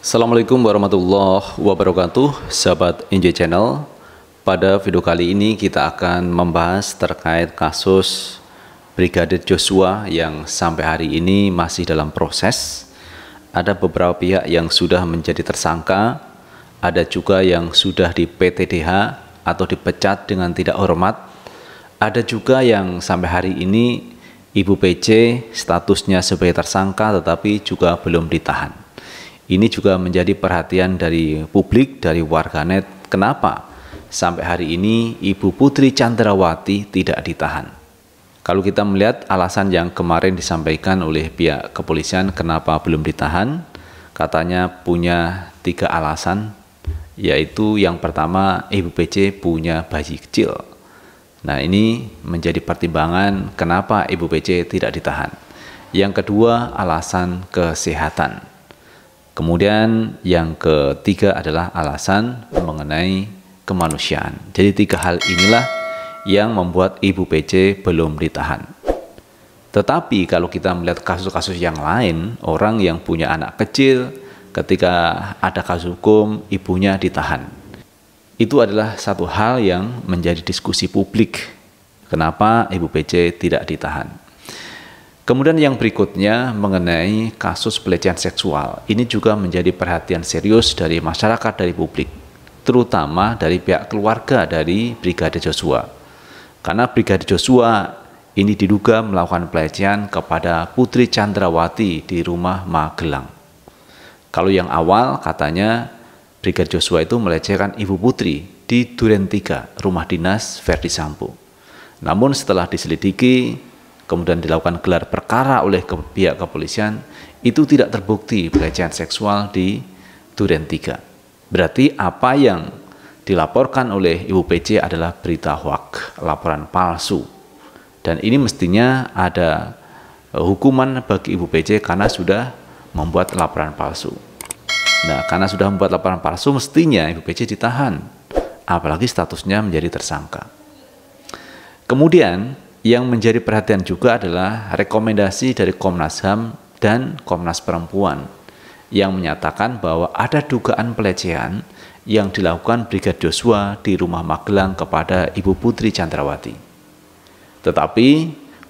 Assalamualaikum warahmatullahi wabarakatuh, sahabat NJ Channel. Pada video kali ini kita akan membahas terkait kasus Brigadir Joshua yang sampai hari ini masih dalam proses. Ada beberapa pihak yang sudah menjadi tersangka, ada juga yang sudah di PTDH atau dipecat dengan tidak hormat. Ada juga yang sampai hari ini Ibu PC statusnya sebagai tersangka tetapi juga belum ditahan. Ini juga menjadi perhatian dari publik, dari warganet. Kenapa sampai hari ini Ibu Putri Chandrawati tidak ditahan? Kalau kita melihat alasan yang kemarin disampaikan oleh pihak kepolisian kenapa belum ditahan, katanya punya 3 alasan, yaitu yang pertama Ibu PC punya bayi kecil. Nah, ini menjadi pertimbangan kenapa Ibu PC tidak ditahan. Yang kedua, alasan kesehatan. Kemudian yang ketiga adalah alasan mengenai kemanusiaan. Jadi 3 hal inilah yang membuat Ibu PC belum ditahan. Tetapi kalau kita melihat kasus-kasus yang lain, orang yang punya anak kecil ketika ada kasus hukum ibunya ditahan. Itu adalah satu hal yang menjadi diskusi publik. Kenapa Ibu PC tidak ditahan? Kemudian yang berikutnya mengenai kasus pelecehan seksual. Ini juga menjadi perhatian serius dari masyarakat, dari publik, terutama dari pihak keluarga dari Brigadir Joshua. Karena Brigadir Joshua ini diduga melakukan pelecehan kepada Putri Chandrawati di rumah Magelang. Kalau yang awal katanya Brigadir Joshua itu melecehkan Ibu Putri di Duren 3, rumah dinas Verdi Sambo. Namun setelah diselidiki, kemudian dilakukan gelar perkara oleh pihak kepolisian, itu tidak terbukti pelecehan seksual di Duren 3. Berarti apa yang dilaporkan oleh Ibu PC adalah berita hoax, laporan palsu. Dan ini mestinya ada hukuman bagi Ibu PC karena sudah membuat laporan palsu. Nah, karena sudah membuat laporan palsu, mestinya Ibu PC ditahan, apalagi statusnya menjadi tersangka. Kemudian yang menjadi perhatian juga adalah rekomendasi dari Komnas HAM dan Komnas Perempuan yang menyatakan bahwa ada dugaan pelecehan yang dilakukan Brigadir Joshua di rumah Magelang kepada Ibu Putri Chandrawati. Tetapi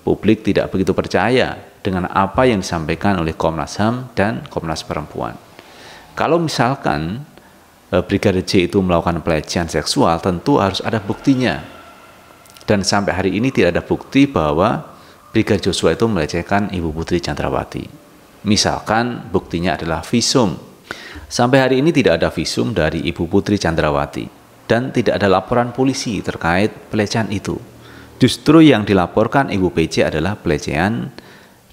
publik tidak begitu percaya dengan apa yang disampaikan oleh Komnas HAM dan Komnas Perempuan. Kalau misalkan Brigadir J itu melakukan pelecehan seksual, tentu harus ada buktinya. Dan sampai hari ini tidak ada bukti bahwa Brigadir Joshua itu melecehkan Ibu Putri Chandrawati. Misalkan buktinya adalah visum. Sampai hari ini tidak ada visum dari Ibu Putri Chandrawati. Dan tidak ada laporan polisi terkait pelecehan itu. Justru yang dilaporkan Ibu PC adalah pelecehan,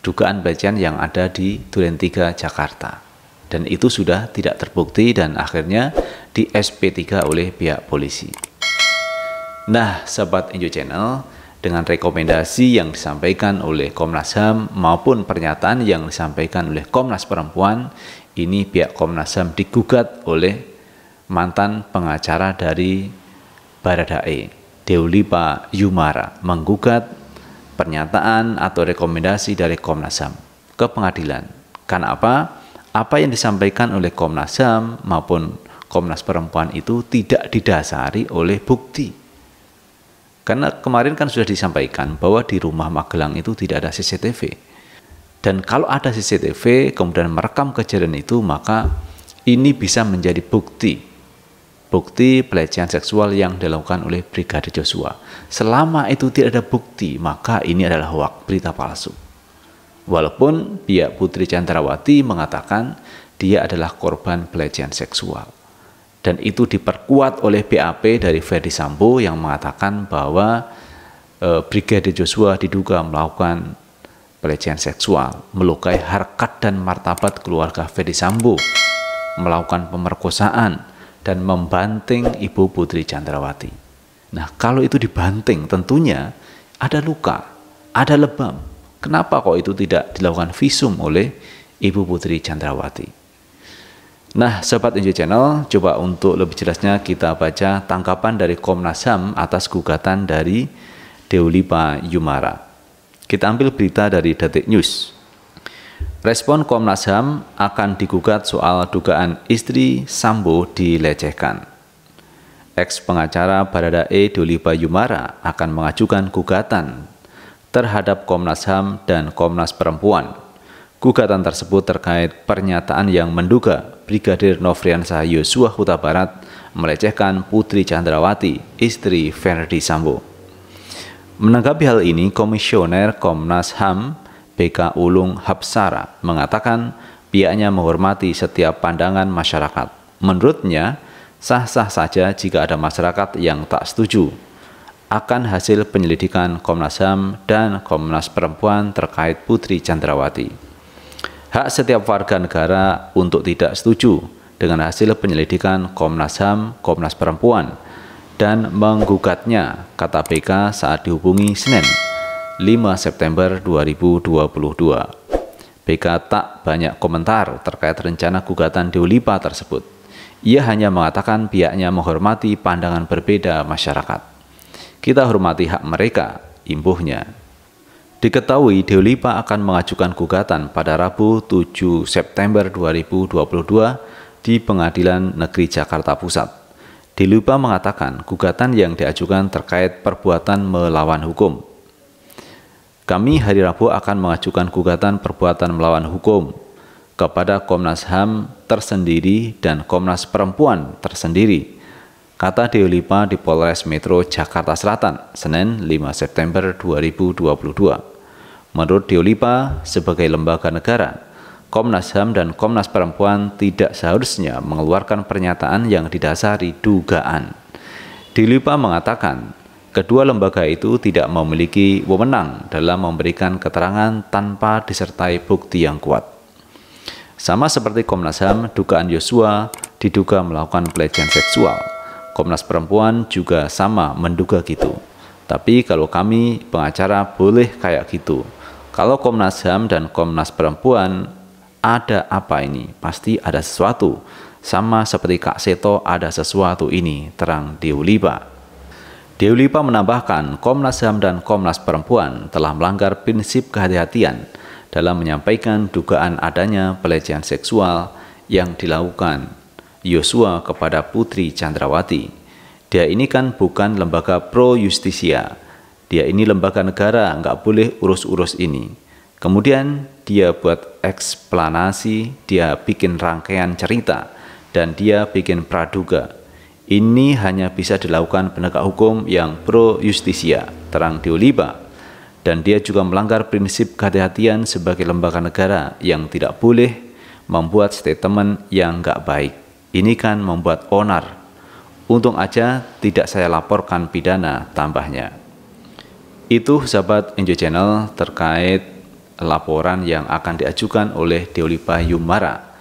dugaan pelecehan yang ada di Duren 3 Jakarta. Dan itu sudah tidak terbukti dan akhirnya di SP3 oleh pihak polisi. Nah, sahabat NJ Channel, dengan rekomendasi yang disampaikan oleh Komnas HAM maupun pernyataan yang disampaikan oleh Komnas Perempuan, ini pihak Komnas HAM digugat oleh mantan pengacara dari Baradae, Deulipa Yumara, menggugat pernyataan atau rekomendasi dari Komnas HAM ke pengadilan. Karena apa? Apa yang disampaikan oleh Komnas HAM maupun Komnas Perempuan itu tidak didasari oleh bukti. Karena kemarin kan sudah disampaikan bahwa di rumah Magelang itu tidak ada CCTV. Dan kalau ada CCTV kemudian merekam kejadian itu, maka ini bisa menjadi bukti pelecehan seksual yang dilakukan oleh Brigadir Joshua. Selama itu tidak ada bukti, maka ini adalah hoax, berita palsu. Walaupun pihak Putri Chandrawati mengatakan dia adalah korban pelecehan seksual. Dan itu diperkuat oleh BAP dari Verdi Sambo yang mengatakan bahwa Brigadir Joshua diduga melakukan pelecehan seksual, melukai harkat dan martabat keluarga Verdi Sambo, melakukan pemerkosaan, dan membanting Ibu Putri Chandrawati. Nah, kalau itu dibanting tentunya ada luka, ada lebam. Kenapa kok itu tidak dilakukan visum oleh Ibu Putri Chandrawati? Nah, sahabat NJ Channel, coba untuk lebih jelasnya kita baca tanggapan dari Komnas HAM atas gugatan dari Deulipa Yumara. Kita ambil berita dari Detik News. Respon Komnas HAM akan digugat soal dugaan istri Sambo dilecehkan. Ex-pengacara Baradae Doli Bayumara akan mengajukan gugatan terhadap Komnas HAM dan Komnas Perempuan. Gugatan tersebut terkait pernyataan yang menduga Brigadir Nofriansah Yosua Huta Barat melecehkan Putri Chandrawati, istri Verdi Sambo. Menanggapi hal ini, Komisioner Komnas HAM BK Ulung Hapsara mengatakan pihaknya menghormati setiap pandangan masyarakat. Menurutnya, sah-sah saja jika ada masyarakat yang tak setuju akan hasil penyelidikan Komnas HAM dan Komnas Perempuan terkait Putri Chandrawati. Hak setiap warga negara untuk tidak setuju dengan hasil penyelidikan Komnas HAM, Komnas Perempuan, dan menggugatnya, kata BK saat dihubungi Senin, 5 September 2022. BK tak banyak komentar terkait rencana gugatan Deolipa tersebut. Ia hanya mengatakan pihaknya menghormati pandangan berbeda masyarakat. Kita hormati hak mereka, imbuhnya. Diketahui Deolipa akan mengajukan gugatan pada Rabu 7 September 2022 di Pengadilan Negeri Jakarta Pusat. Deolipa mengatakan gugatan yang diajukan terkait perbuatan melawan hukum. Kami hari Rabu akan mengajukan gugatan perbuatan melawan hukum kepada Komnas HAM tersendiri dan Komnas Perempuan tersendiri, kata Deolipa di Polres Metro Jakarta Selatan, Senin 5 September 2022. Menurut Deolipa, sebagai lembaga negara, Komnas HAM dan Komnas Perempuan tidak seharusnya mengeluarkan pernyataan yang didasari dugaan. Deolipa mengatakan, kedua lembaga itu tidak memiliki wewenang dalam memberikan keterangan tanpa disertai bukti yang kuat. Sama seperti Komnas HAM, dugaan Yosua diduga melakukan pelecehan seksual. Komnas Perempuan juga sama menduga gitu. Tapi kalau kami pengacara boleh kayak gitu. Kalau Komnas HAM dan Komnas Perempuan, ada apa ini? Pasti ada sesuatu. Sama seperti Kak Seto ada sesuatu ini, terang Deolipa. Deolipa menambahkan, Komnas HAM dan Komnas Perempuan telah melanggar prinsip kehati-hatian dalam menyampaikan dugaan adanya pelecehan seksual yang dilakukan Yosua kepada Putri Chandrawati. Dia ini kan bukan lembaga pro justisia. Dia ini lembaga negara, nggak boleh urus-urus ini. Kemudian dia buat eksplanasi, dia bikin rangkaian cerita, dan dia bikin praduga. Ini hanya bisa dilakukan penegak hukum yang pro justisia, terang Deolipa. Dan dia juga melanggar prinsip kehati-hatian sebagai lembaga negara yang tidak boleh membuat statement yang nggak baik. Ini kan membuat onar. Untung aja tidak saya laporkan pidana, tambahnya. Itu sahabat Enjoy Channel terkait laporan yang akan diajukan oleh Deolipa Yumara,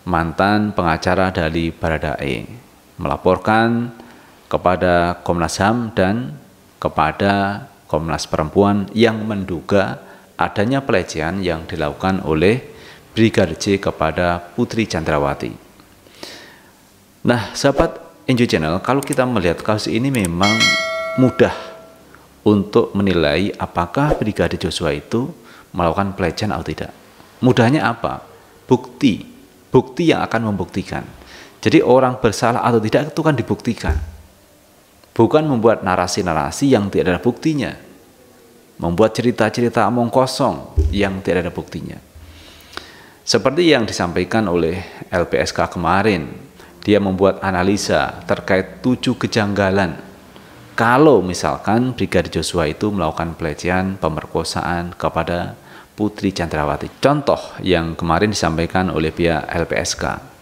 mantan pengacara dari Baradae, melaporkan kepada Komnas HAM dan kepada Komnas Perempuan yang menduga adanya pelecehan yang dilakukan oleh Brigadir J kepada Putri Chandrawati. Nah, sahabat Enjoy Channel, kalau kita melihat kasus ini memang mudah untuk menilai apakah Brigadir Joshua itu melakukan pelecehan atau tidak. Mudahnya apa? Bukti yang akan membuktikan. Jadi orang bersalah atau tidak itu kan dibuktikan. Bukan membuat narasi-narasi yang tidak ada buktinya. Membuat cerita-cerita omong kosong yang tidak ada buktinya. Seperti yang disampaikan oleh LPSK kemarin, dia membuat analisa terkait 7 kejanggalan. Kalau misalkan Brigadir Joshua itu melakukan pelecehan, pemerkosaan kepada Putri Chandrawati. Contoh yang kemarin disampaikan oleh pihak LPSK.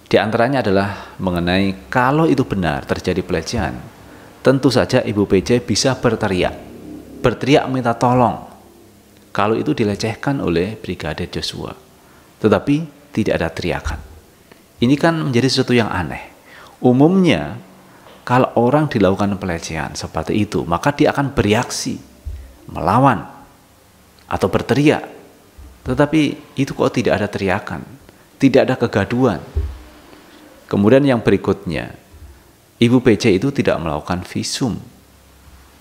Di antaranya adalah mengenai kalau itu benar terjadi pelecehan, tentu saja Ibu PJ bisa berteriak minta tolong kalau itu dilecehkan oleh Brigadir Joshua. Tetapi tidak ada teriakan. Ini kan menjadi sesuatu yang aneh. Umumnya kalau orang dilakukan pelecehan seperti itu, maka dia akan bereaksi, melawan, atau berteriak. Tetapi itu kok tidak ada teriakan, tidak ada kegaduhan. Kemudian yang berikutnya, Ibu PJ itu tidak melakukan visum,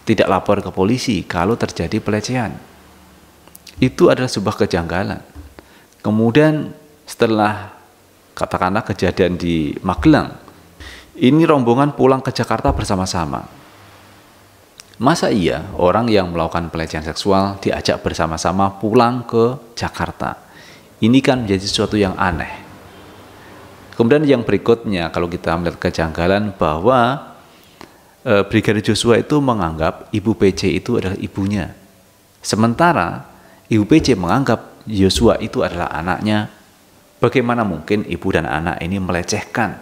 tidak lapor ke polisi kalau terjadi pelecehan. Itu adalah sebuah kejanggalan. Kemudian setelah katakanlah kejadian di Magelang, ini rombongan pulang ke Jakarta bersama-sama. Masa iya orang yang melakukan pelecehan seksual diajak bersama-sama pulang ke Jakarta? Ini kan menjadi sesuatu yang aneh. Kemudian yang berikutnya, kalau kita melihat kejanggalan bahwa Brigadir Joshua itu menganggap Ibu PC itu adalah ibunya. Sementara Ibu PC menganggap Joshua itu adalah anaknya. Bagaimana mungkin ibu dan anak ini melecehkan,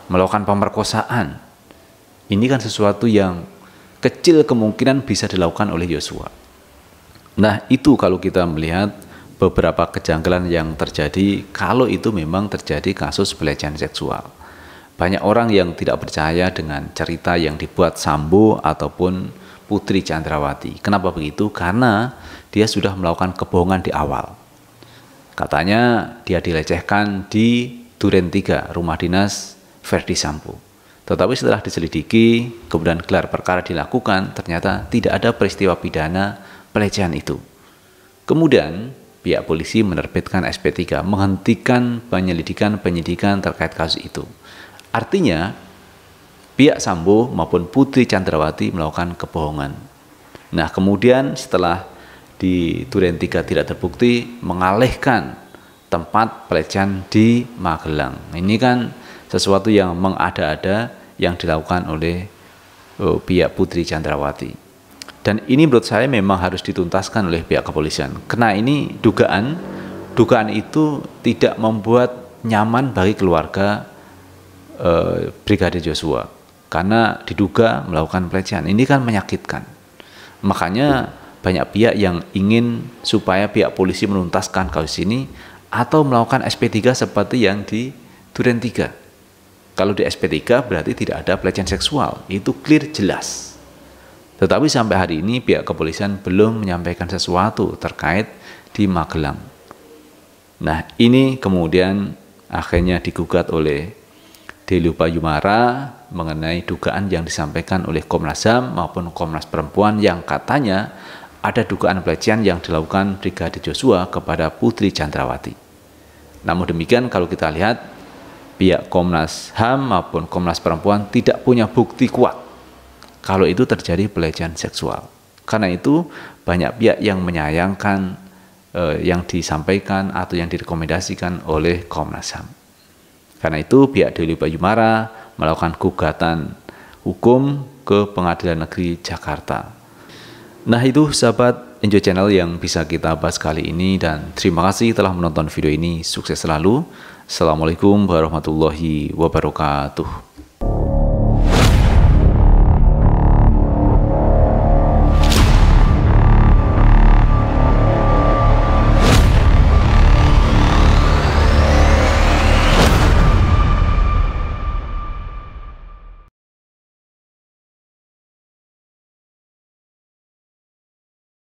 melakukan pemerkosaan? Ini kan sesuatu yang kecil kemungkinan bisa dilakukan oleh Joshua. Nah, itu kalau kita melihat beberapa kejanggalan yang terjadi kalau itu memang terjadi kasus pelecehan seksual. Banyak orang yang tidak percaya dengan cerita yang dibuat Sambo ataupun Putri Chandrawati. Kenapa begitu? Karena dia sudah melakukan kebohongan di awal. Katanya dia dilecehkan di Duren 3, rumah dinas Verdi Sambo. Tetapi setelah diselidiki, kemudian gelar perkara dilakukan, ternyata tidak ada peristiwa pidana pelecehan itu. Kemudian pihak polisi menerbitkan SP3, menghentikan penyidikan terkait kasus itu. Artinya pihak Sambo maupun Putri Chandrawati melakukan kebohongan. Nah, kemudian setelah di Duren 3 tidak terbukti, mengalihkan tempat pelecehan di Magelang. Ini kan sesuatu yang mengada-ada yang dilakukan oleh pihak Putri Chandrawati. Dan ini menurut saya memang harus dituntaskan oleh pihak kepolisian. Karena ini dugaan itu tidak membuat nyaman bagi keluarga Brigadir Joshua. Karena diduga melakukan pelecehan. Ini kan menyakitkan. Makanya banyak pihak yang ingin supaya pihak polisi menuntaskan kasus ini atau melakukan SP3 seperti yang di Duren 3. Kalau di SP3 berarti tidak ada pelecehan seksual, itu clear jelas. Tetapi sampai hari ini pihak kepolisian belum menyampaikan sesuatu terkait di Magelang. Nah, ini kemudian akhirnya digugat oleh Deli Upayumara mengenai dugaan yang disampaikan oleh Komnas HAM maupun Komnas Perempuan yang katanya ada dugaan pelecehan yang dilakukan Brigadir Joshua kepada Putri Chandrawati. Namun demikian kalau kita lihat pihak Komnas HAM maupun Komnas Perempuan tidak punya bukti kuat kalau itu terjadi pelecehan seksual. Karena itu banyak pihak yang menyayangkan yang disampaikan atau yang direkomendasikan oleh Komnas HAM. Karena itu pihak Deli Upayumara melakukan gugatan hukum ke Pengadilan Negeri Jakarta. Nah, itu sahabat Enjoy Channel yang bisa kita bahas kali ini, dan terima kasih telah menonton video ini. Sukses selalu. Assalamualaikum warahmatullahi wabarakatuh.